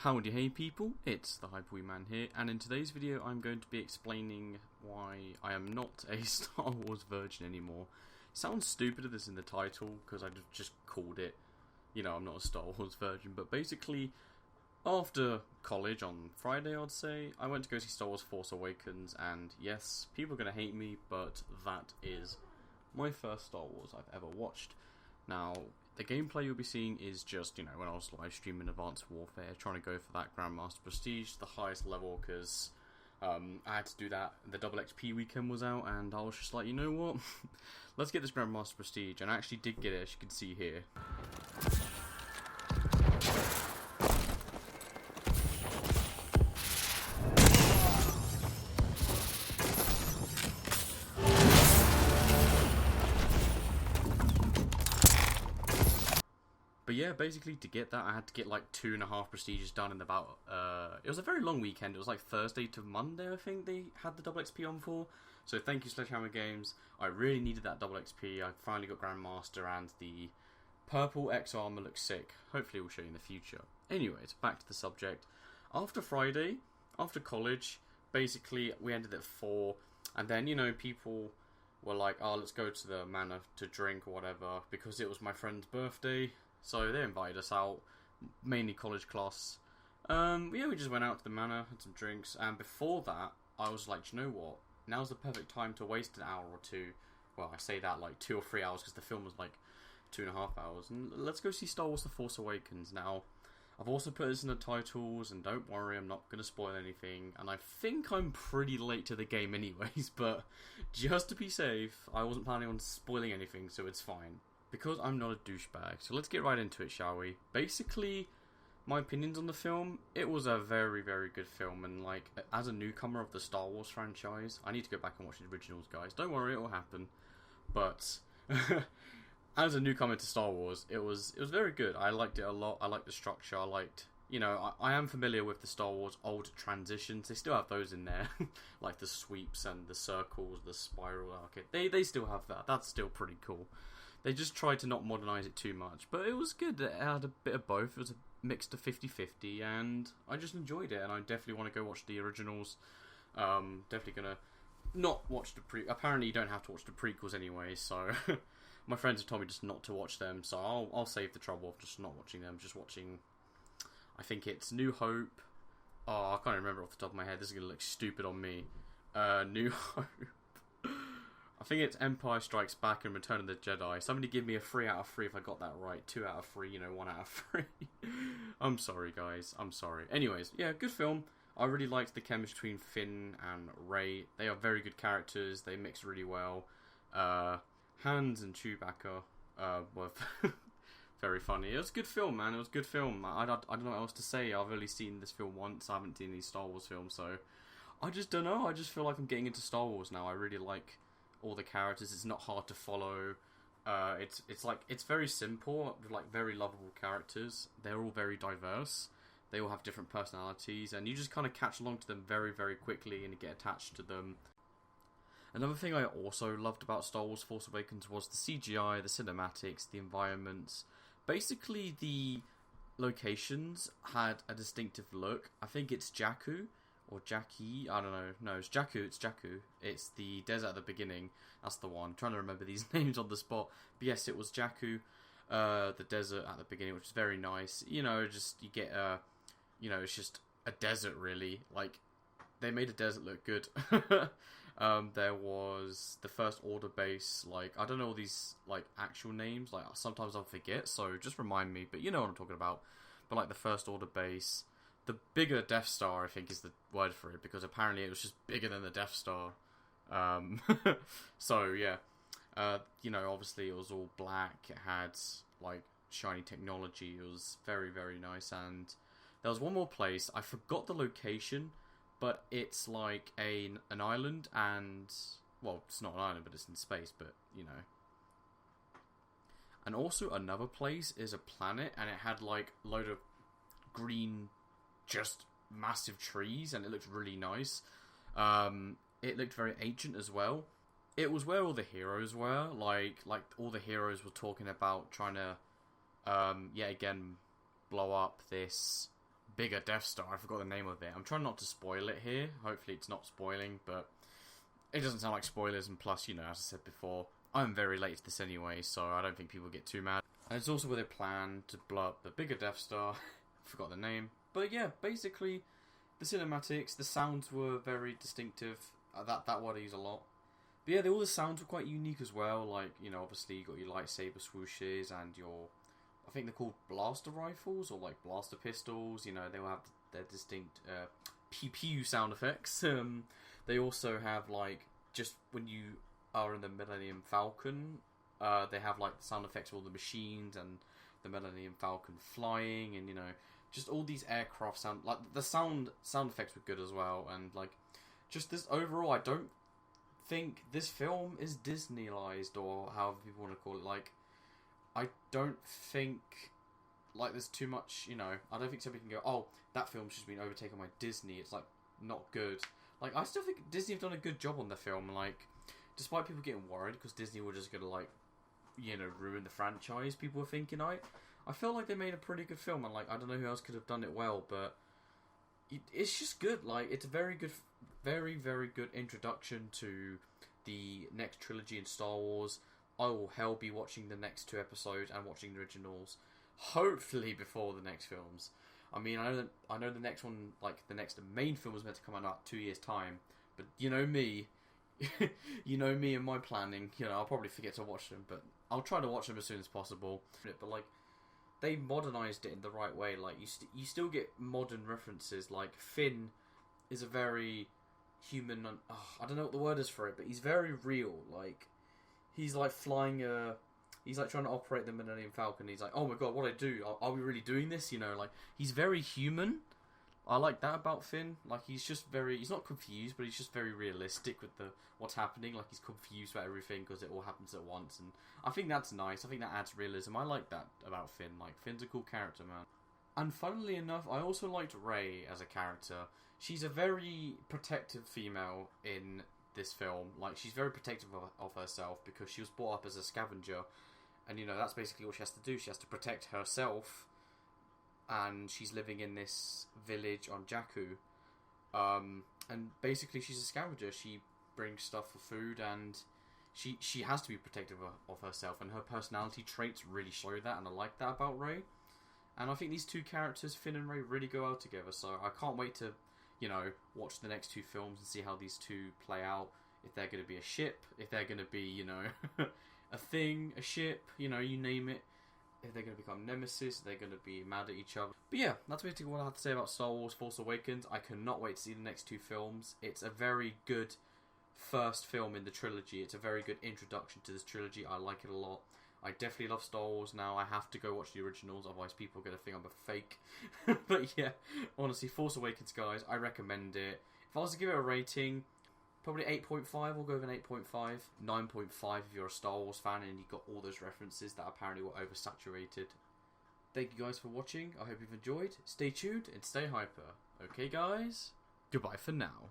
Howdy hey people, it's the Hyperwee Man here, and in today's video I'm going to be explaining why I am not a Star Wars virgin anymore. It sounds stupid if this is in the title, because I just called it, I'm not a Star Wars virgin, but basically, after college on Friday I'd say, I went to go see Star Wars Force Awakens, and yes, people are going to hate me, but that is my first Star Wars I've ever watched. Now, the gameplay you'll be seeing is just, when I was live streaming Advanced Warfare, trying to go for that Grandmaster Prestige, the highest level, because I had to do that. The double XP weekend was out, and I was just like, you know what? Let's get this Grandmaster Prestige, and I actually did get it, as you can see here. But yeah, basically to get that I had to get like 2.5 prestiges done in about, it was a very long weekend. It was like Thursday to Monday I think they had the double XP on for. So thank you Sledgehammer Games, I really needed that double XP. I finally got Grandmaster, and the purple X armor looks sick. Hopefully we'll show you in the future. Anyways, back to the subject. After Friday, after college, basically we ended at 4, and then people were like, oh, let's go to the manor to drink or whatever, because it was my friend's birthday. So they invited us out, mainly college class. Yeah, we just went out to the manor, had some drinks, and before that, I was like, you know what? Now's the perfect time to waste an hour or two. Well, I say that like 2 or 3 hours because the film was like 2.5 hours. And let's go see Star Wars The Force Awakens. Now, I've also put this in the titles, and don't worry, I'm not going to spoil anything. And I think I'm pretty late to the game anyways, but just to be safe, I wasn't planning on spoiling anything, so it's fine. Because I'm not a douchebag. So let's get right into it, shall we? Basically, my opinions on the film, it was a very, very good film. And like, as a newcomer of the Star Wars franchise, I need to go back and watch the originals, guys. Don't worry, it will happen. But as a newcomer to Star Wars, it was very good. I liked it a lot. I liked the structure. I liked, I am familiar with the Star Wars old transitions. They still have those in there. Like the sweeps and the circles, the spiral arc. They still have that. That's still pretty cool. They just tried to not modernise it too much, but it was good. It had a bit of both. It was a mix of 50-50, and I just enjoyed it, and I definitely want to go watch the originals. Definitely gonna not watch the apparently you don't have to watch the prequels anyway, so my friends have told me just not to watch them, so I'll save the trouble of just not watching them, just watching, I think it's New Hope. Oh, I can't remember off the top of my head, this is gonna look stupid on me. New Hope. I think it's Empire Strikes Back and Return of the Jedi. Somebody give me a 3 out of 3 if I got that right. 2 out of 3, 1 out of 3. I'm sorry, guys. I'm sorry. Anyways, yeah, good film. I really liked the chemistry between Finn and Rey. They are very good characters. They mix really well. Hans and Chewbacca were very funny. It was a good film, man. It was a good film. I don't know what else to say. I've only seen this film once. I haven't seen these Star Wars films, so I just don't know. I just feel like I'm getting into Star Wars now. I really like all the characters. It's not hard to follow. It's very simple, like very lovable characters. They're all very diverse. They all have different personalities, and you just kind of catch along to them very, very quickly and get attached to them. Another thing I also loved about Star Wars Force Awakens was the CGI, the cinematics, the environments. Basically, the locations had a distinctive look. I think it's Jakku, or Jackie, I don't know. No, it's Jakku. It's the desert at the beginning. That's the one. I'm trying to remember these names on the spot. But yes, it was Jakku, the desert at the beginning, which is very nice. You get it's just a desert, really. Like, they made a desert look good. There was the First Order base. Like, I don't know all these, like, actual names. Like, sometimes I'll forget, so just remind me. But you know what I'm talking about. But, like, the First Order base. The bigger Death Star, I think, is the word for it, because apparently it was just bigger than the Death Star. So, yeah. Obviously it was all black. It had, like, shiny technology. It was very, very nice. And there was one more place. I forgot the location, but it's like an island, and, well, it's not an island, but it's in space, but, And also another place is a planet, and it had, like, a load of green, just massive trees, and it looked really nice. It looked very ancient as well. It was where all the heroes were. Like all the heroes were talking about trying to, yet again, blow up this bigger Death Star. I forgot the name of it. I'm trying not to spoil it here. Hopefully it's not spoiling, but it doesn't sound like spoilers. And plus, you know, as I said before, I'm very late to this anyway, so I don't think people get too mad. And it's also with a plan to blow up the bigger Death Star. Forgot the name. But yeah, basically, the cinematics, the sounds were very distinctive. That word I use a lot. But yeah, all the sounds were quite unique as well. Like, you know, obviously you got your lightsaber swooshes and your, I think they're called blaster rifles or like blaster pistols. You know, they will have their distinct pew pew sound effects. They also have like, just when you are in the Millennium Falcon, they have like the sound effects of all the machines and the Millennium Falcon flying, and you know, just all these aircraft sound, like the sound effects were good as well. And like, just this overall, I don't think this film is Disneyized, or however people want to call it. Like, I don't think like there's too much, you know, I don't think somebody can go, oh, that film's just been overtaken by Disney, it's like not good. Like, I still think Disney have done a good job on the film. Like, despite people getting worried because Disney were just gonna, like, you know, ruin the franchise, people were thinking, I feel like they made a pretty good film, and like, I don't know who else could have done it well, but it's just good. Like, it's a very good, very, very good introduction to the next trilogy in Star Wars. I will hell be watching the next 2 episodes and watching the originals, hopefully before the next films. I mean, I know the next one, like the next main film, was meant to come out in about 2 years' time, but you know me, you know me and my planning. You know, I'll probably forget to watch them, but I'll try to watch them as soon as possible. But like, they modernized it in the right way. Like, you still get modern references. Like, Finn is a very human. I don't know what the word is for it, but he's very real. Like, he's like flying he's like trying to operate the Millennium Falcon. He's like, oh my god, what do I do? Are we really doing this? You know, like, he's very human. I like that about Finn. Like, he's not confused, but he's just very realistic with what's happening. Like, he's confused about everything because it all happens at once, and I think that's nice. I think that adds realism. I like that about Finn. Like, Finn's a cool character, man. And funnily enough, I also liked Rey as a character. She's a very protective female in this film. Like, she's very protective of herself because she was brought up as a scavenger, and you know, that's basically what she has to do. She has to protect herself, and she's living in this village on Jakku, and basically she's a scavenger. She brings stuff for food, and she has to be protective of herself, and her personality traits really show that, and I like that about Rey. And I think these 2 characters, Finn and Rey, really go out together, so I can't wait to, you know, watch the next 2 films and see how these 2 play out. If they're going to be a ship, if they're going to be, you know, a thing, a ship, you know, you name it. If they're going to become nemesis, they're going to be mad at each other. But yeah, that's basically what I have to say about Star Wars Force Awakens. I cannot wait to see the next 2 films. It's a very good first film in the trilogy. It's a very good introduction to this trilogy. I like it a lot. I definitely love Star Wars now. I have to go watch the originals, otherwise people are going to think I'm a fake. But yeah, honestly, Force Awakens, guys, I recommend it. If I was to give it a rating, probably 8.5. We'll go with an 8.5. 9.5 if you're a Star Wars fan and you got all those references that apparently were oversaturated. Thank you guys for watching. I hope you've enjoyed. Stay tuned and stay hyper. Okay, guys? Goodbye for now.